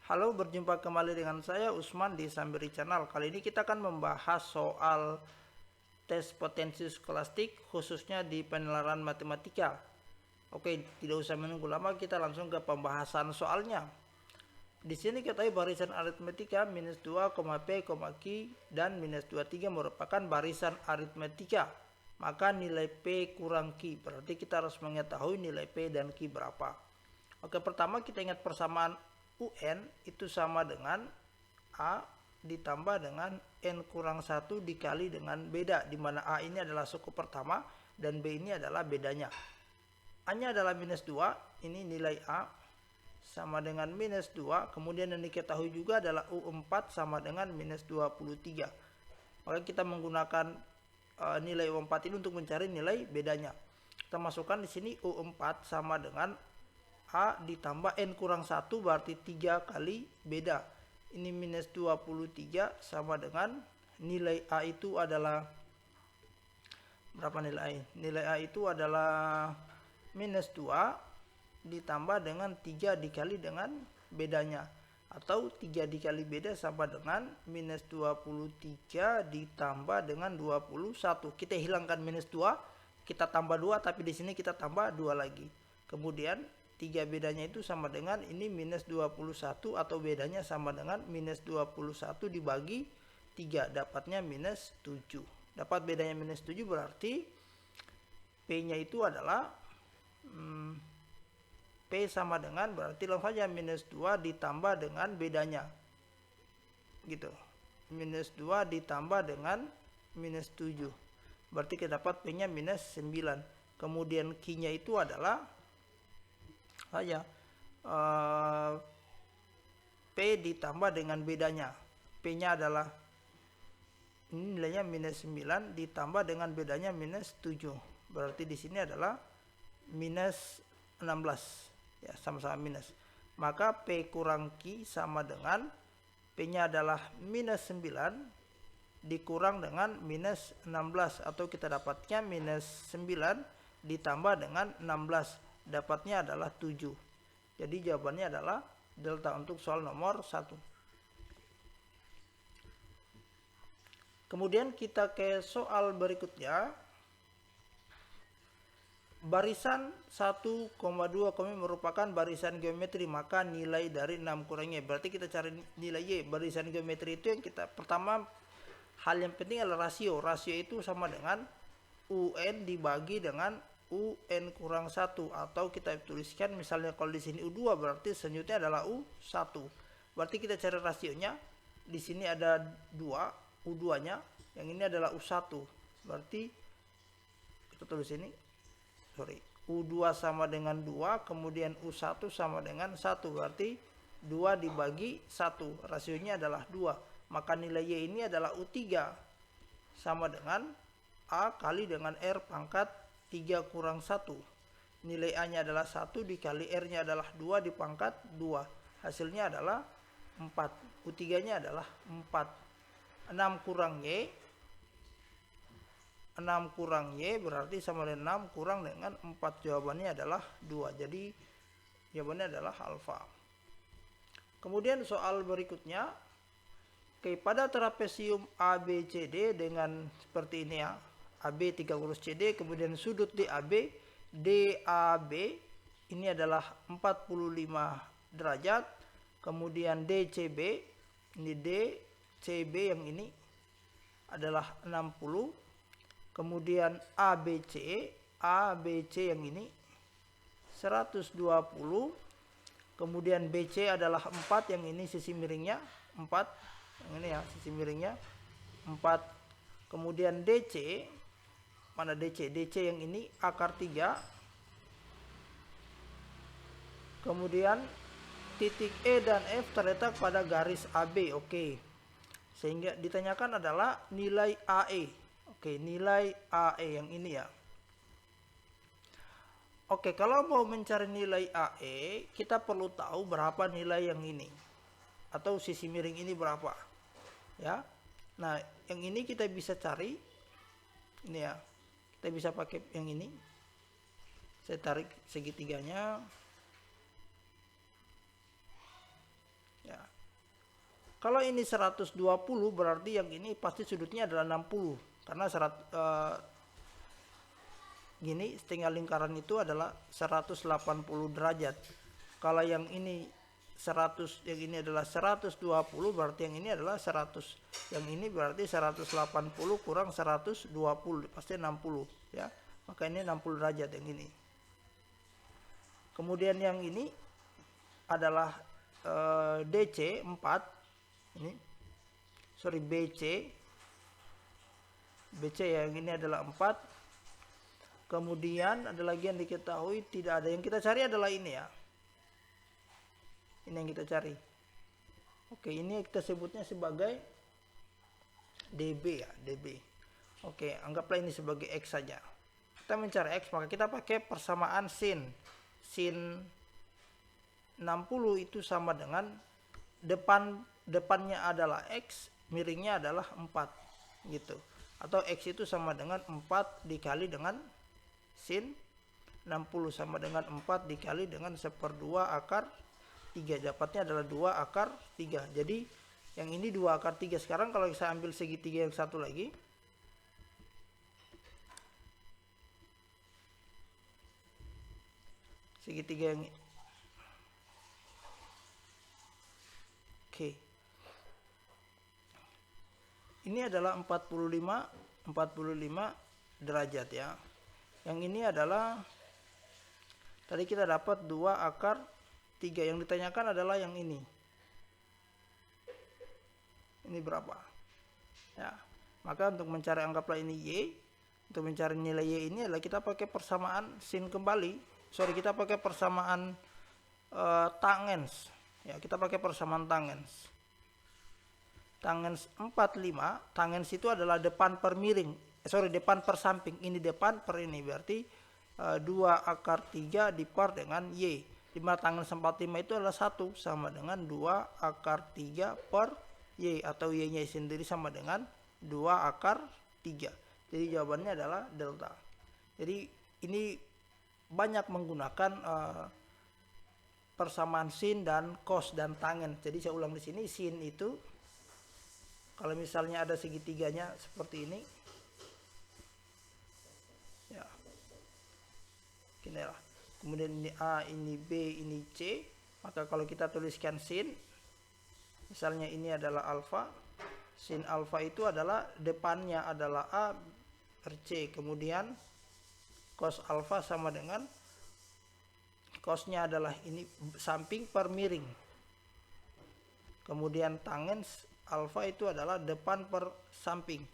Halo, berjumpa kembali dengan saya Usman di Sambiri Channel. Kali ini kita akan membahas soal tes potensi skolastik khususnya di penalaran matematika. Oke, tidak usah menunggu lama, kita langsung ke pembahasan soalnya. Di sini kita tahu barisan aritmetika minus 2, P, Q dan minus 23 merupakan barisan aritmetika. Maka nilai P kurang Q, berarti kita harus mengetahui nilai P dan Q berapa. Oke, pertama kita ingat persamaan UN itu sama dengan A ditambah dengan N kurang 1 dikali dengan beda, di mana A ini adalah suku pertama dan B ini adalah bedanya. A-nya adalah minus 2, ini nilai A sama dengan minus 2, kemudian yang diketahui juga adalah U4 sama dengan minus 23. Maka kita menggunakan nilai U4 ini untuk mencari nilai bedanya. Kita masukkan di sini U4 sama dengan A ditambah N kurang 1 berarti 3 kali beda. Ini minus 23 sama dengan nilai A itu adalah berapa nilai A? Nilai A itu adalah minus 2 ditambah dengan 3 dikali dengan bedanya. Atau 3 dikali beda sama dengan minus 23 ditambah dengan 21. Kita hilangkan minus 2, kita tambah 2, tapi di sini kita tambah 2 lagi. Kemudian 3 bedanya itu sama dengan ini minus 21 atau bedanya sama dengan minus 21 dibagi 3, dapatnya minus 7. Dapat bedanya minus 7 berarti P-nya itu adalah P sama dengan, berarti langsung saja minus 2 ditambah dengan bedanya. Gitu. Minus 2 ditambah dengan minus 7. Berarti kita dapat P-nya minus 9. Kemudian Q-nya itu adalah saja P ditambah dengan bedanya. P-nya adalah ini nilainya minus 9 ditambah dengan bedanya minus 7. Berarti di sini adalah minus 16. Ya, sama-sama minus. Maka P kurang Q sama dengan P-nya adalah minus 9 dikurang dengan minus 16, atau kita dapatnya minus 9 ditambah dengan 16. Dapatnya adalah 7. Jadi jawabannya adalah delta untuk soal nomor 1. Kemudian kita ke soal berikutnya. Barisan 1,2 merupakan barisan geometri, maka nilai dari 6 kurang Y. Berarti kita cari nilai Y. Barisan geometri itu yang kita pertama, hal yang penting adalah rasio. Rasio itu sama dengan UN dibagi dengan UN kurang 1, atau kita tuliskan misalnya kalau di sini U2 berarti selanjutnya adalah U1. Berarti kita cari rasionya. Di sini ada 2, U2-nya, yang ini adalah U1. Berarti kita tulis ini. U2 sama dengan 2, kemudian U1 sama dengan 1. Berarti 2 dibagi 1. Rasionya adalah 2. Maka nilai Y ini adalah U3 sama dengan A kali dengan R pangkat 3 kurang 1. Nilai A-nya adalah 1 dikali R-nya adalah 2 dipangkat 2. Hasilnya adalah 4. U3-nya adalah 4. 6 kurang Y. 6 kurang Y berarti sama dengan 6 kurang dengan 4. Jawabannya adalah 2. Jadi jawabannya adalah alfa. Kemudian soal berikutnya. Oke, pada trapesium ABCD dengan seperti ini ya. AB 3 lurus CD, kemudian sudut DAB ini adalah 45 derajat, kemudian DCB, ini DCB yang ini adalah 60, kemudian ABC yang ini 120, kemudian BC adalah 4, yang ini sisi miringnya 4, yang ini ya sisi miringnya 4, kemudian DC, mana DC? DC yang ini akar 3. Kemudian titik E dan F terletak pada garis AB. Oke. Sehingga ditanyakan adalah nilai AE. Oke, nilai AE yang ini ya. Oke, kalau mau mencari nilai AE, kita perlu tahu berapa nilai yang ini. Atau sisi miring ini berapa. Ya. Nah, yang ini kita bisa cari. Ini ya. Kita bisa pakai yang ini. Saya tarik segitiganya. Ya. Kalau ini 120 berarti yang ini pasti sudutnya adalah 60 karena gini setengah lingkaran itu adalah 180 derajat. Kalau yang ini 100, yang ini adalah 120, berarti yang ini adalah 100. Yang ini berarti 180 kurang 120 pasti 60 ya. Maka ini 60 derajat yang ini. Kemudian yang ini adalah DC 4 ini. Sorry, BC ya, yang ini adalah 4. Kemudian ada lagi yang diketahui tidak ada. Yang kita cari adalah ini ya. Ini yang kita cari. Oke, ini kita sebutnya sebagai DB ya, DB. Oke, anggaplah ini sebagai X saja. Kita mencari X, maka kita pakai persamaan sin. Sin 60 itu sama dengan depannya adalah X, miringnya adalah 4 gitu. Atau X itu sama dengan 4 dikali dengan sin 60 sama dengan 4 dikali dengan 1/2 akar 3. Dapatnya adalah 2 akar 3. Jadi yang ini 2 akar 3. Sekarang kalau saya ambil segitiga yang satu lagi, segitiga yang ini adalah 45 derajat ya. Yang ini adalah tadi kita dapat 2 akar 3. Yang ditanyakan adalah yang ini. Ini berapa? Ya. Maka untuk mencari, anggaplah ini Y. Untuk mencari nilai Y ini adalah kita pakai persamaan sin kembali. Sorry, kita pakai persamaan tangens. Ya, kita pakai persamaan tangens. Tangens 45, tangens itu adalah depan per miring. Depan per samping. Ini depan per ini, berarti 2 akar 3 dipar dengan Y. 5 tangens 45 itu adalah 1 sama dengan 2 akar 3 per Y. Atau Y nya sendiri sama dengan 2 akar 3. Jadi jawabannya adalah delta. Jadi ini banyak menggunakan persamaan sin dan cos dan tangen. Jadi saya ulang di sini, sin itu kalau misalnya ada segitiganya seperti ini, ya, inilah. Kemudian ini A, ini B, ini C. Maka kalau kita tuliskan sin, misalnya ini adalah alfa. Sin alfa itu adalah depannya adalah A per C. Kemudian cos alfa sama dengan cosnya adalah ini samping per miring. Kemudian tangens alfa itu adalah depan per samping.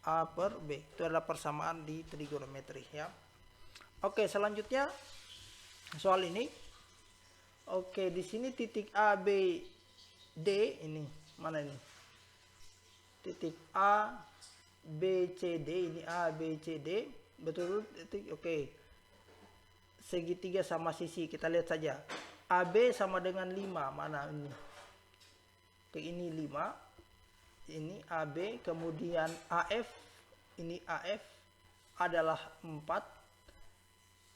A per B. Itu adalah persamaan di trigonometri ya. Oke, selanjutnya soal ini. Oke, di sini titik A, B, D ini. Mana ini? Titik A, B, C, D. Ini A, B, C, D. Betul titik. Oke. Segitiga sama sisi. Kita lihat saja. AB sama dengan 5. Mana ini? Oke, ini 5. Ini AB. Kemudian AF. Ini AF adalah 4.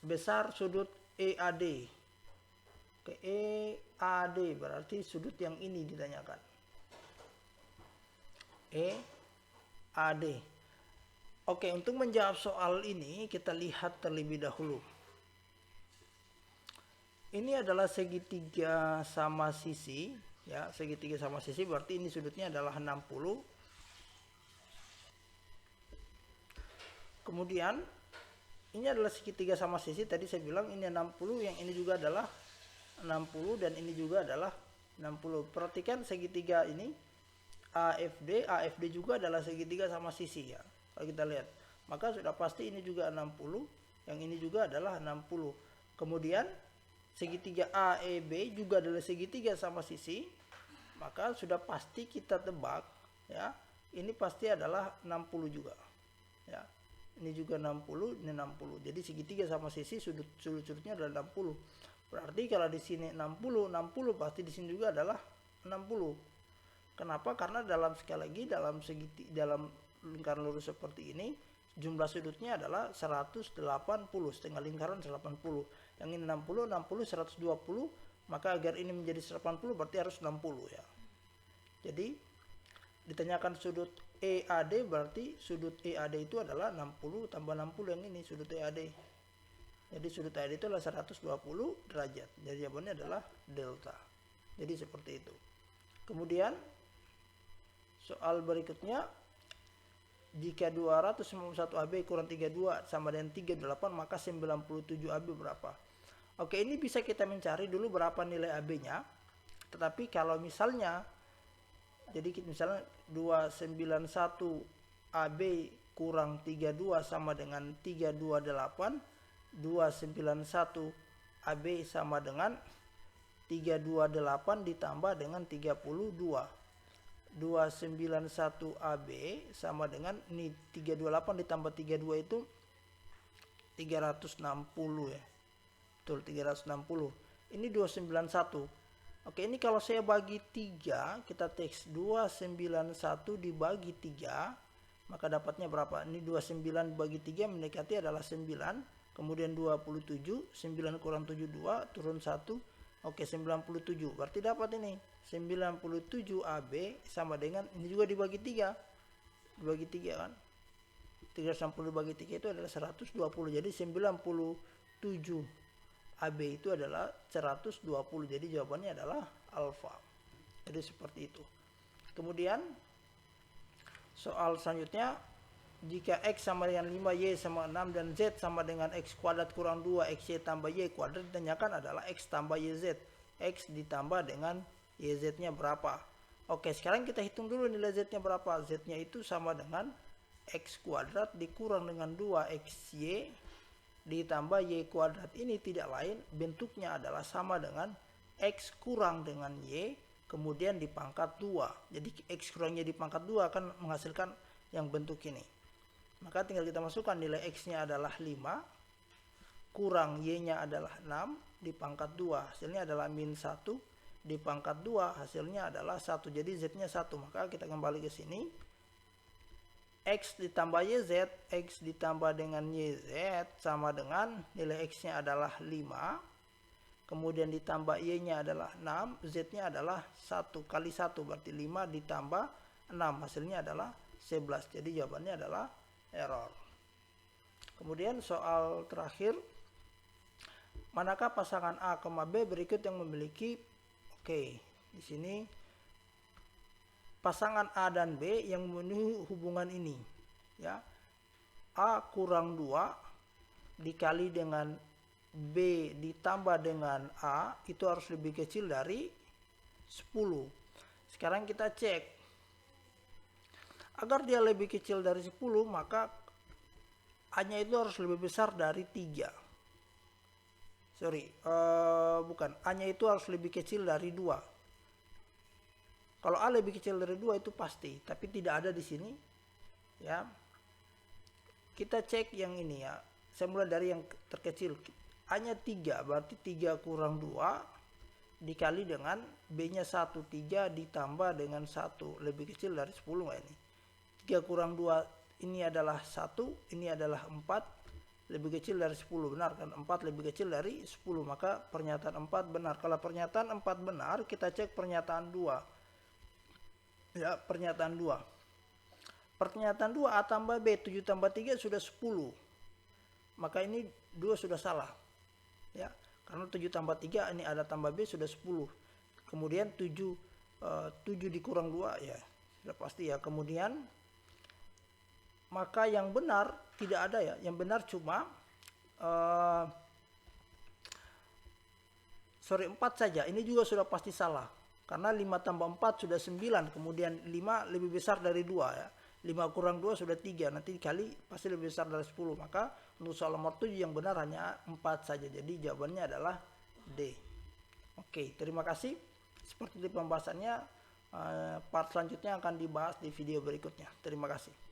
Besar sudut EAD. Oke, EAD berarti sudut yang ini ditanyakan. EAD. Oke, untuk menjawab soal ini kita lihat terlebih dahulu. Ini adalah segitiga sama sisi, ya, segitiga sama sisi berarti ini sudutnya adalah 60. Kemudian ini adalah segitiga sama sisi, tadi saya bilang ini 60, yang ini juga adalah 60 dan ini juga adalah 60. Perhatikan segitiga ini AFD juga adalah segitiga sama sisi ya. Kalau kita lihat, maka sudah pasti ini juga 60, yang ini juga adalah 60. Kemudian segitiga AEB juga adalah segitiga sama sisi, maka sudah pasti kita tebak ya, ini pasti adalah 60 juga. Ya. Ini juga 60, ini 60. Jadi segitiga sama sisi sudut-sudutnya adalah 60. Berarti kalau di sini 60 pasti di sini juga adalah 60. Kenapa? Karena sekali lagi dalam lingkaran lurus seperti ini jumlah sudutnya adalah 180, setengah lingkaran 180. Yang ini 60, 120, maka agar ini menjadi 180 berarti harus 60 ya. Jadi ditanyakan sudut EAD, berarti sudut EAD itu adalah 60 tambah 60 yang ini sudut EAD. Jadi sudut EAD itu adalah 120 derajat. Jadi jawabannya adalah delta. Jadi seperti itu. Kemudian soal berikutnya, jika 291 AB kurang 32 sama dengan 38, maka 97 AB berapa? Oke, ini bisa kita mencari dulu berapa nilai AB-nya. Tetapi kalau misalnya, jadi misalnya 291 AB kurang 32 sama dengan 328, 291 AB sama dengan 328 ditambah dengan 32. 291 AB sama dengan ini 328 ditambah 32 itu 360 ya. Betul, 360. Ini 291. Oke, ini kalau saya bagi 3, kita teks 291 dibagi 3, maka dapatnya berapa? Ini 29 bagi 3 mendekati adalah 9, kemudian 27, 9 kurang 72 turun 1. Oke, 97. Berarti dapat ini 97 AB sama dengan ini juga dibagi 3. Dibagi 3 kan. 360 dibagi 3 itu adalah 120. Jadi 97 AB itu adalah 120. Jadi jawabannya adalah alfa. Jadi seperti itu. Kemudian soal selanjutnya, jika X sama dengan 5, Y sama 6, dan Z sama dengan X kuadrat kurang 2, XY tambah Y kuadrat, ditanyakan adalah X tambah YZ. X ditambah dengan YZ-nya berapa? Oke, sekarang kita hitung dulu nilai Z-nya berapa. Z-nya itu sama dengan X kuadrat dikurang dengan 2XY ditambah Y kuadrat. Ini tidak lain, bentuknya adalah sama dengan X kurang dengan Y, kemudian dipangkat 2. Jadi X kurangnya dipangkat 2 akan menghasilkan yang bentuk ini. Maka tinggal kita masukkan nilai X-nya adalah 5, kurang Y-nya adalah 6, dipangkat 2. Hasilnya adalah min 1, dipangkat 2, hasilnya adalah 1. Jadi Z-nya 1. Maka kita kembali ke sini. X ditambah YZ, X ditambah dengan YZ sama dengan nilai X-nya adalah 5. Kemudian ditambah Y-nya adalah 6, Z-nya adalah 1 kali 1, berarti 5 ditambah 6, hasilnya adalah 11. Jadi jawabannya adalah error. Kemudian soal terakhir, manakah pasangan A, B berikut yang memiliki, oke, di sini pasangan A dan B yang memenuhi hubungan ini, ya. A kurang 2 dikali dengan B ditambah dengan A itu harus lebih kecil dari 10. Sekarang kita cek. Agar dia lebih kecil dari 10, maka A-nya itu harus lebih besar dari 3. A-nya itu harus lebih kecil dari 2. Kalau A lebih kecil dari 2 itu pasti, tapi tidak ada di sini. Ya. Kita cek yang ini ya. Saya mulai dari yang terkecil. A-nya 3, berarti 3 kurang 2 dikali dengan B-nya 1. 3 ditambah dengan 1. Lebih kecil dari 10 nggak ini? 3 kurang 2 ini adalah 1, ini adalah 4, lebih kecil dari 10, benar kan? 4 lebih kecil dari 10, maka pernyataan 4 benar. Kalau pernyataan 4 benar, kita cek pernyataan 2. Ya, pernyataan 2. Pernyataan 2 A tambah B, 7 tambah 3 sudah 10. Maka ini 2 sudah salah. Ya, karena 7 tambah 3 ini ada tambah B sudah 10. Kemudian 7 dikurang 2 ya, sudah pasti ya. Kemudian maka yang benar tidak ada ya. Yang benar cuma 4 saja. Ini juga sudah pasti salah. Karena 5 tambah 4 sudah 9. Kemudian 5 lebih besar dari 2 ya. 5 kurang 2 sudah 3. Nanti dikali pasti lebih besar dari 10. Maka untuk soal nomor 7 yang benar hanya 4 saja. Jadi jawabannya adalah D. Oke, terima kasih. Seperti itu pembahasannya. Part selanjutnya akan dibahas di video berikutnya. Terima kasih.